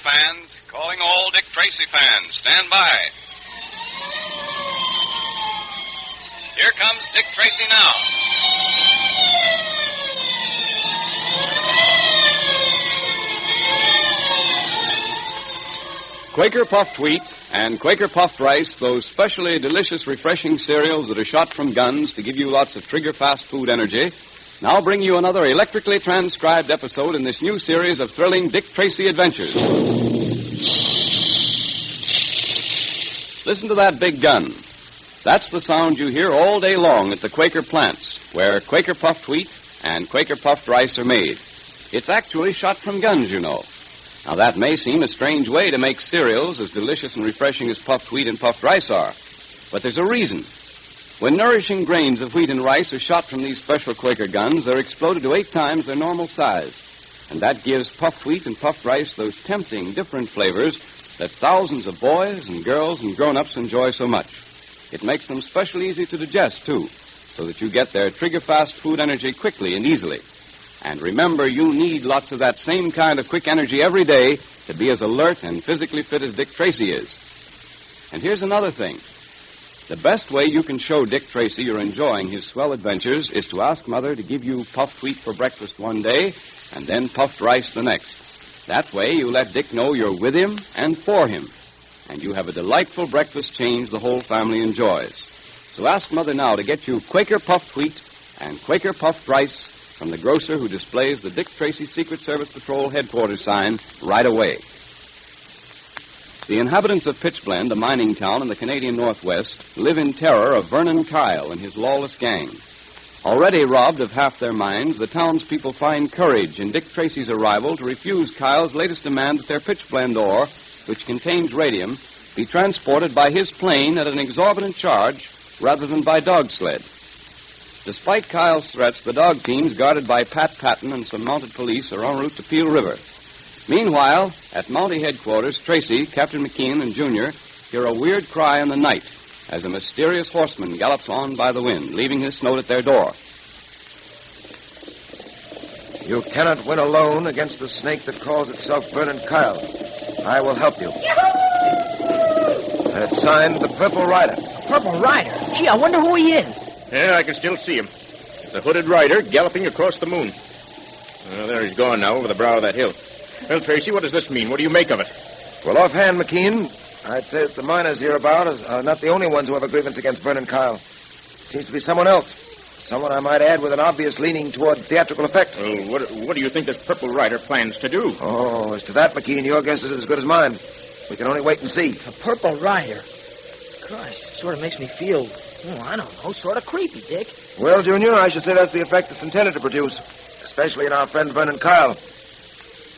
fans, calling all Dick Tracy fans. Stand by. Here comes Dick Tracy now. Quaker puffed wheat and Quaker puffed rice, those specially delicious, refreshing cereals that are shot from guns to give you lots of trigger-fast food energy, now bring you another electrically transcribed episode in this new series of thrilling Dick Tracy adventures. Listen to that big gun. That's the sound you hear all day long at the Quaker plants, where Quaker puffed wheat and Quaker puffed rice are made. It's actually shot from guns, you know. Now, that may seem a strange way to make cereals as delicious and refreshing as puffed wheat and puffed rice are, but there's a reason. When nourishing grains of wheat and rice are shot from these special Quaker guns, they're exploded to 8 times their normal size, and that gives puffed wheat and puffed rice those tempting, different flavors that thousands of boys and girls and grown-ups enjoy so much. It makes them specially easy to digest, too, so that you get their trigger-fast food energy quickly and easily. And remember, you need lots of that same kind of quick energy every day to be as alert and physically fit as Dick Tracy is. And here's another thing. The best way you can show Dick Tracy you're enjoying his swell adventures is to ask Mother to give you puffed wheat for breakfast one day and then puffed rice the next. That way you let Dick know you're with him and for him. And you have a delightful breakfast change the whole family enjoys. So ask Mother now to get you Quaker puffed wheat and Quaker puffed rice from the grocer who displays the Dick Tracy Secret Service Patrol headquarters sign right away. The inhabitants of Pitchblende, a mining town in the Canadian Northwest, live in terror of Vernon Kyle and his lawless gang. Already robbed of half their mines, the townspeople find courage in Dick Tracy's arrival to refuse Kyle's latest demand that their Pitchblende ore, which contains radium, be transported by his plane at an exorbitant charge rather than by dog sled. Despite Kyle's threats, the dog teams guarded by Pat Patton and some mounted police are en route to Peel River. Meanwhile, at Mountie headquarters, Tracy, Captain McKean, and Junior hear a weird cry in the night as a mysterious horseman gallops on by the wind, leaving his note at their door. You cannot win alone against the snake that calls itself Vernon Kyle. I will help you. And it's signed the Purple Rider. Purple Rider? Gee, I wonder who he is. Yeah, I can still see him. The hooded rider galloping across the moon. There he's gone now over the brow of that hill. Well, Tracy, what does this mean? What do you make of it? Well, offhand, McKean, I'd say that the miners hereabout are not the only ones who have a grievance against Vernon Kyle. It seems to be someone else. Someone, I might add, with an obvious leaning toward theatrical effect. Well, what do you think this Purple Rider plans to do? Oh, as to that, McKean, your guess is as good as mine. We can only wait and see. A Purple Rider? Christ, it sort of makes me feel... I don't know, sort of creepy, Dick. Well, Junior, I should say that's the effect it's intended to produce, especially in our friend Vernon Kyle.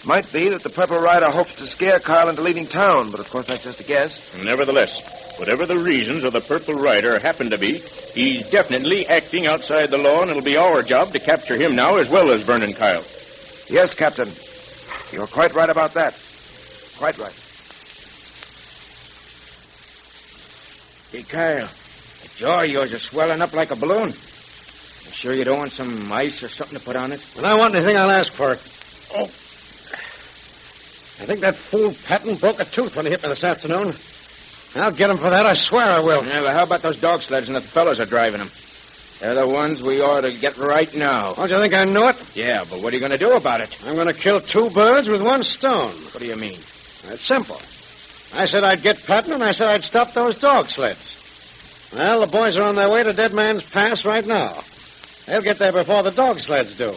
Might be that the Purple Rider hopes to scare Kyle into leaving town, but of course that's just a guess. Nevertheless, whatever the reasons of the Purple Rider happen to be, he's definitely acting outside the law, and it'll be our job to capture him now as well as Vernon Kyle. Yes, Captain. You're quite right about that. Quite right. Hey, Kyle. The jaw of yours is swelling up like a balloon. You sure you don't want some ice or something to put on it? When I want anything, I'll ask for it. Oh. I think that fool Patton broke a tooth when he hit me this afternoon. I'll get him for that, I swear I will. Yeah, well, how about those dog sleds and the fellows are driving them? They're the ones we ought to get right now. Don't you think I know it? Yeah, but what are you going to do about it? I'm going to kill 2 birds with 1 stone. What do you mean? It's simple. I said I'd get Patton, and I said I'd stop those dog sleds. Well, the boys are on their way to Dead Man's Pass right now. They'll get there before the dog sleds do.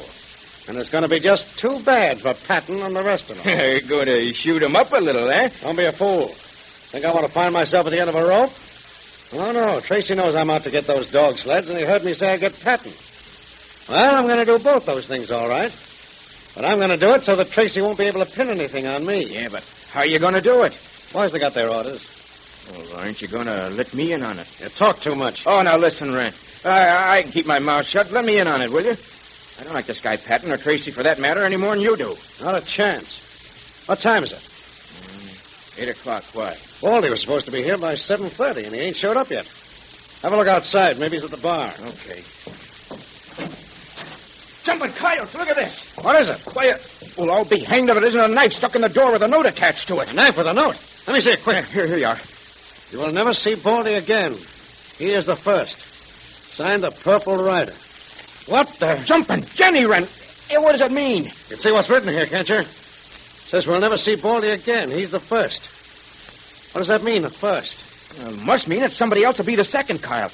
And it's going to be just too bad for Patton and the rest of them. You're going to shoot them up a little, eh? Don't be a fool. Think I want to find myself at the end of a rope? Oh, no. Tracy knows I'm out to get those dog sleds, and he heard me say I'd get Patton. Well, I'm going to do both those things, all right. But I'm going to do it so that Tracy won't be able to pin anything on me. Yeah, but how are you going to do it? Boys, they got their orders. Well, aren't you going to let me in on it? You talk too much. Oh, now listen, Rand. I can keep my mouth shut. Let me in on it, will you? I don't like this guy Patton, or Tracy for that matter, any more than you do. Not a chance. What time is it? 8 o'clock. Why? Baldy was supposed to be here by 7:30, and he ain't showed up yet. Have a look outside. Maybe he's at the bar. Okay. Jumping coyotes, look at this. What is it? Why, Well, I'll be hanged if it isn't a knife stuck in the door with a note attached to it. A knife with a note? Let me see it quick. Here you are. You will never see Baldy again. He is the first. Signed the Purple Rider. What the? Jumping Jenny Wren. Hey, what does it mean? You can see what's written here, can't you? It says we'll never see Baldy again. He's the first. What does that mean, the first? Well, it must mean that somebody else will be the second, Kyle.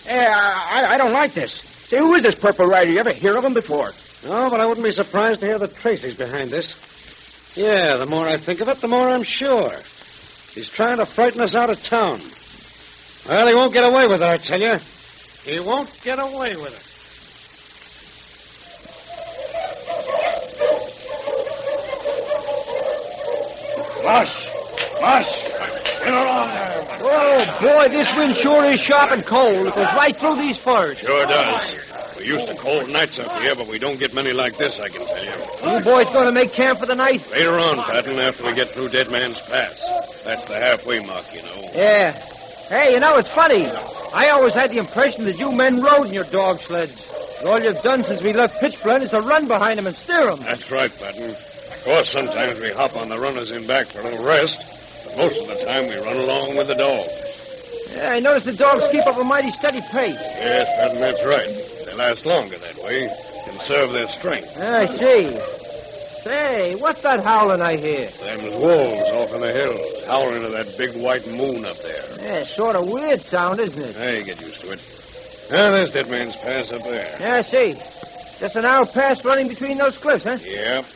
Hey, I don't like this. Say, who is this Purple Rider? You ever hear of him before? No, but I wouldn't be surprised to hear that Tracy's behind this. Yeah, the more I think of it, the more I'm sure. He's trying to frighten us out of town. Well, he won't get away with it, I tell you. He won't get away with it. Mush! Get along there. Oh, boy, this wind sure is sharp and cold. It goes right through these firs. Sure does. We're used to cold nights up here, but we don't get many like this, I can tell you. You boys going to make camp for the night? Later on, Patton, after we get through Dead Man's Pass. That's the halfway mark, you know. Yeah. Hey, you know, it's funny. I always had the impression that you men rode in your dog sleds. All you've done since we left Pitchblende is to run behind them and steer them. That's right, Patton. Of course, sometimes we hop on the runners in back for a little rest. But most of the time, we run along with the dogs. Yeah, I noticed the dogs keep up a mighty steady pace. Yes, Patton, that's right. They last longer that way. Conserve their strength. I see. Say, what's that howling I hear? Them's wolves off in the hills, howling at that big white moon up there. Yeah, sort of weird sound, isn't it? Hey, get used to it. Ah, there's Dead Man's Pass up there. Yeah, I see. Just a narrow pass running between those cliffs, huh? Yep.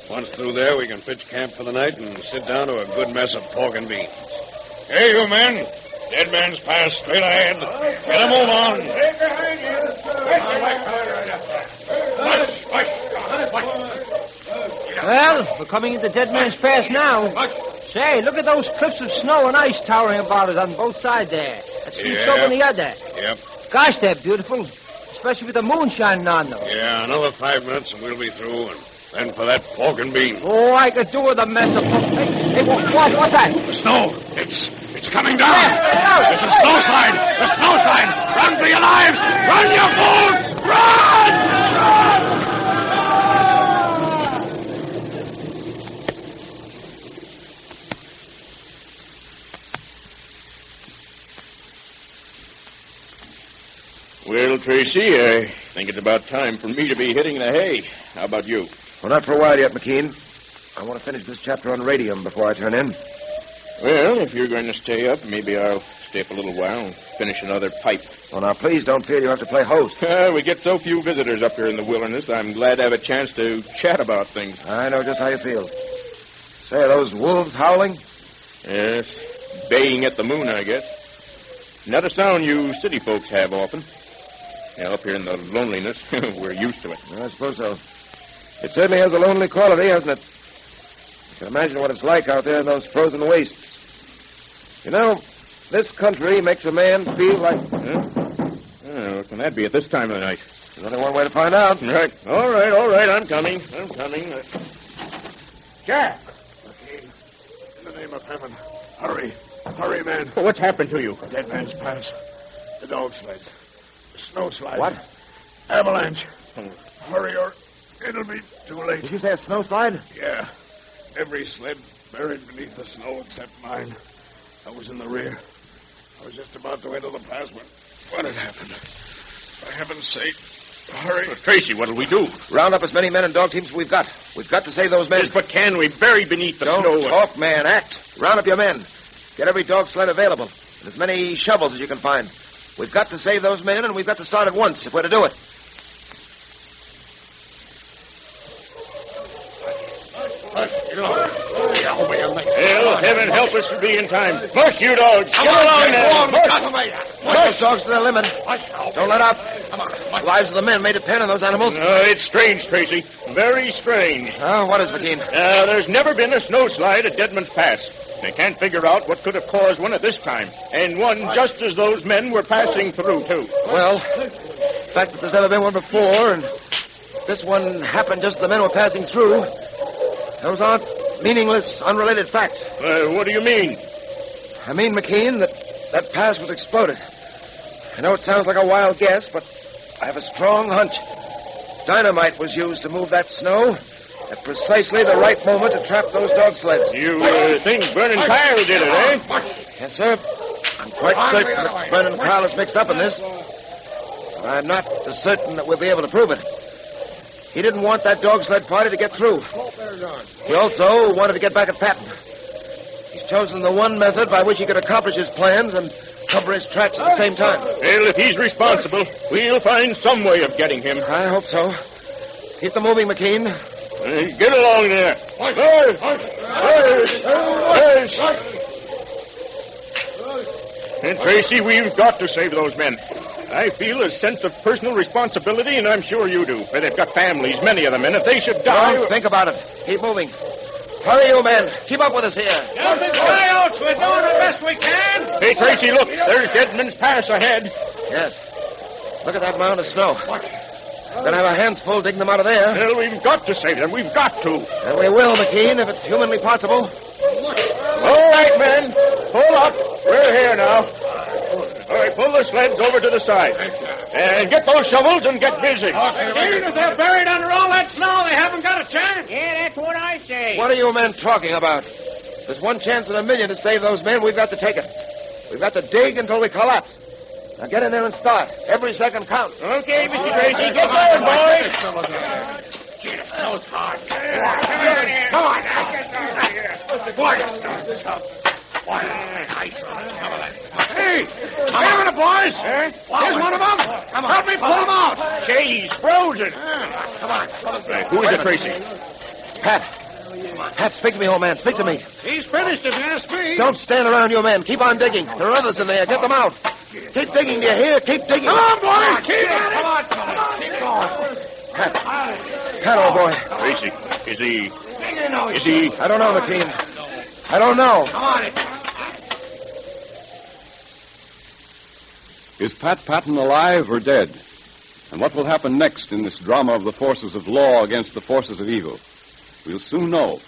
Once through there, we can pitch camp for the night and sit down to a good mess of pork and beans. Hey, you men. Dead Man's Pass straight ahead. Get a move on. Right behind you. Well, we're coming into Dead Man's Pass now. Say, look at those cliffs of snow and ice towering about us on both sides there. That seems so on the other. Yep. Gosh, they're beautiful. Especially with the moon shining on them. Yeah, another 5 minutes and we'll be through. And then for that pork and beans. Oh, I could do with a mess of... Hey, what's that? The snow. It's coming down. Yeah, It's a snowslide. The snowslide. Run for your lives. Run, you fools. Run! Well, Tracy, I think it's about time for me to be hitting the hay. How about you? Well, not for a while yet, McKean. I want to finish this chapter on radium before I turn in. Well, if you're going to stay up, maybe I'll stay up a little while and finish another pipe. Well, now, please don't feel you have to play host. We get so few visitors up here in the wilderness, I'm glad to have a chance to chat about things. I know just how you feel. Say, are those wolves howling? Yes, baying at the moon, I guess. Not a sound you city folks have often. Yeah, up here in the loneliness, we're used to it. I suppose so. It certainly has a lonely quality, hasn't it? You can imagine what it's like out there in those frozen wastes. You know, this country makes a man feel like... Oh, what can that be at this time of the night? There's only one way to find out. Right. All right. I'm coming. Jack! In the name of heaven, hurry. Hurry, man. Well, what's happened to you? Dead Man's Pass. The dog sled. The snowslide. What? Avalanche. Hurry or it'll be too late. Did you say a snowslide? Yeah. Every sled buried beneath the snow except mine. I was in the rear. I was just about to enter the pass when it happened. For heaven's sake, hurry. Tracy, what'll we do? Round up as many men and dog teams as we've got. We've got to save those men. Yes, but can we? Buried beneath the Don't snow. talk, man. Act. Round up your men. Get every dog sled available. And as many shovels as you can find. We've got to save those men, and we've got to start at once if we're to do it. Hell, heaven help us to be in time. Mush, you dogs. Come along now. Push those dogs to their limit. Don't let up. The lives of the men may depend on those animals. It's strange, Tracy. Very strange. Oh, what is, McKean? There's never been a snowslide at Dead Man's Pass. They can't figure out what could have caused one at this time. And one just as those men were passing through, too. Well, the fact that there's never been one before, and this one happened just as the men were passing through, those aren't meaningless, unrelated facts. What do you mean? I mean, McKean, that pass was exploded. I know it sounds like a wild guess, but I have a strong hunch. Dynamite was used to move that snow, at precisely the right moment to trap those dog sleds. You think Vernon Kyle did it, eh? Yes, sir. I'm quite certain that Vernon Kyle is mixed up in this. But I'm not as certain that we'll be able to prove it. He didn't want that dog sled party to get through. He also wanted to get back at Patton. He's chosen the one method by which he could accomplish his plans and cover his tracks at the same time. Well, if he's responsible, we'll find some way of getting him. I hope so. Keep them moving, McKean. Get along there. And Tracy, we've got to save those men. I feel a sense of personal responsibility, and I'm sure you do. For they've got families, many of them, and if they should die... Don't think about it. Keep moving. Hurry, you men. Keep up with us here. Nothing coyotes. We're doing the best we can. Hey, Tracy, look. There's Deadman's Pass ahead. Yes. Look at that mound of snow. We're going to have our hands full digging them out of there. Well, we've got to save them. We've got to. And we will, McKean, if it's humanly possible. All right, men. Pull up. We're here now. All right, pull the sleds over to the side. And get those shovels and get busy. Even if they're buried under all that snow, they haven't got a chance. Yeah, that's what I say. What are you men talking about? There's one chance in a million to save those men. We've got to take it. We've got to dig until we collapse. Now get in there and start. Every second counts. Okay, Mr. Tracy. Get going, boys. Come on. Hey, damn it, boys. Here's one of them. Help me pull him out. Say, he's frozen. Come on. Who is it, Tracy? Pat. Pat, speak to me, old man. Speak to me. He's finished, if you ask me. Don't stand around, you men. Keep on digging. There are others in there. Get them out. Keep digging, do you hear? Keep digging. Come on, boys. Keep at it. Come on. Keep going. Pat, old boy. Tracy, is he... I don't know, McKean. I don't know. Come on. Is Pat Patton alive or dead? And what will happen next in this drama of the forces of law against the forces of evil? We'll soon know.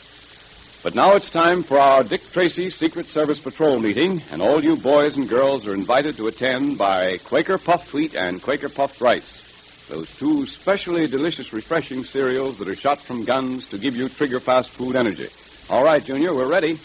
But now it's time for our Dick Tracy Secret Service Patrol meeting, and all you boys and girls are invited to attend by Quaker Puffed Wheat and Quaker Puffed Rice, those two specially delicious, refreshing cereals that are shot from guns to give you trigger-fast food energy. All right, Junior, we're ready.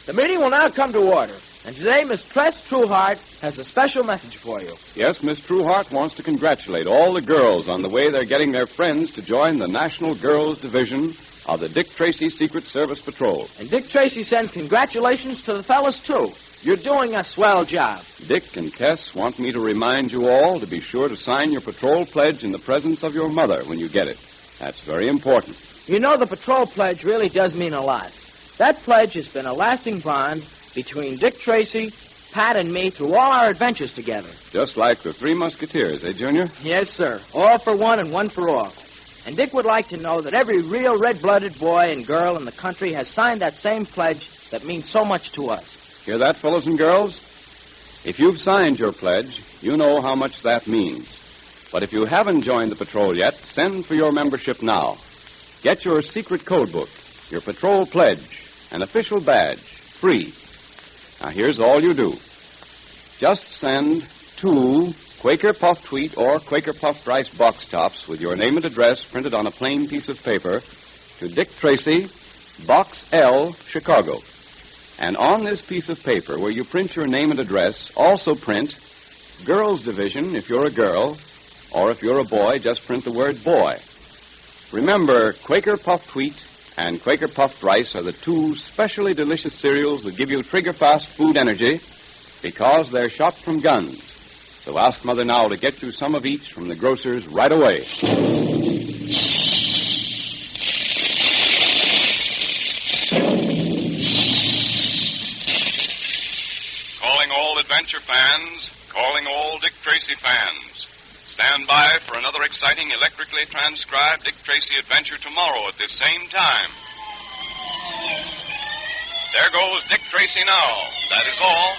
The meeting will now come to order. And today, Miss Tress Trueheart has a special message for you. Yes, Miss Trueheart wants to congratulate all the girls on the way they're getting their friends to join the National Girls Division of the Dick Tracy Secret Service Patrol. And Dick Tracy sends congratulations to the fellas, too. You're doing a swell job. Dick and Tess want me to remind you all to be sure to sign your patrol pledge in the presence of your mother when you get it. That's very important. You know, the patrol pledge really does mean a lot. That pledge has been a lasting bond between Dick Tracy, Pat, and me through all our adventures together. Just like the Three Musketeers, eh, Junior? Yes, sir. All for one and one for all. And Dick would like to know that every real red-blooded boy and girl in the country has signed that same pledge that means so much to us. Hear that, fellows and girls? If you've signed your pledge, you know how much that means. But if you haven't joined the patrol yet, send for your membership now. Get your secret code book, your patrol pledge, an official badge, free. Now, here's all you do. Just send 2 Quaker Puffed Wheat or Quaker Puffed Rice box tops with your name and address printed on a plain piece of paper to Dick Tracy, Box L, Chicago. And on this piece of paper, where you print your name and address, also print Girls Division if you're a girl, or if you're a boy, just print the word boy. Remember, Quaker Puffed Wheat and Quaker Puffed Rice are the 2 specially delicious cereals that give you trigger-fast food energy because they're shot from guns. So ask Mother now to get you some of each from the grocers right away. Calling all adventure fans, calling all Dick Tracy fans. Stand by for another exciting electrically transcribed Dick Tracy adventure tomorrow at this same time. There goes Dick Tracy now. That is all.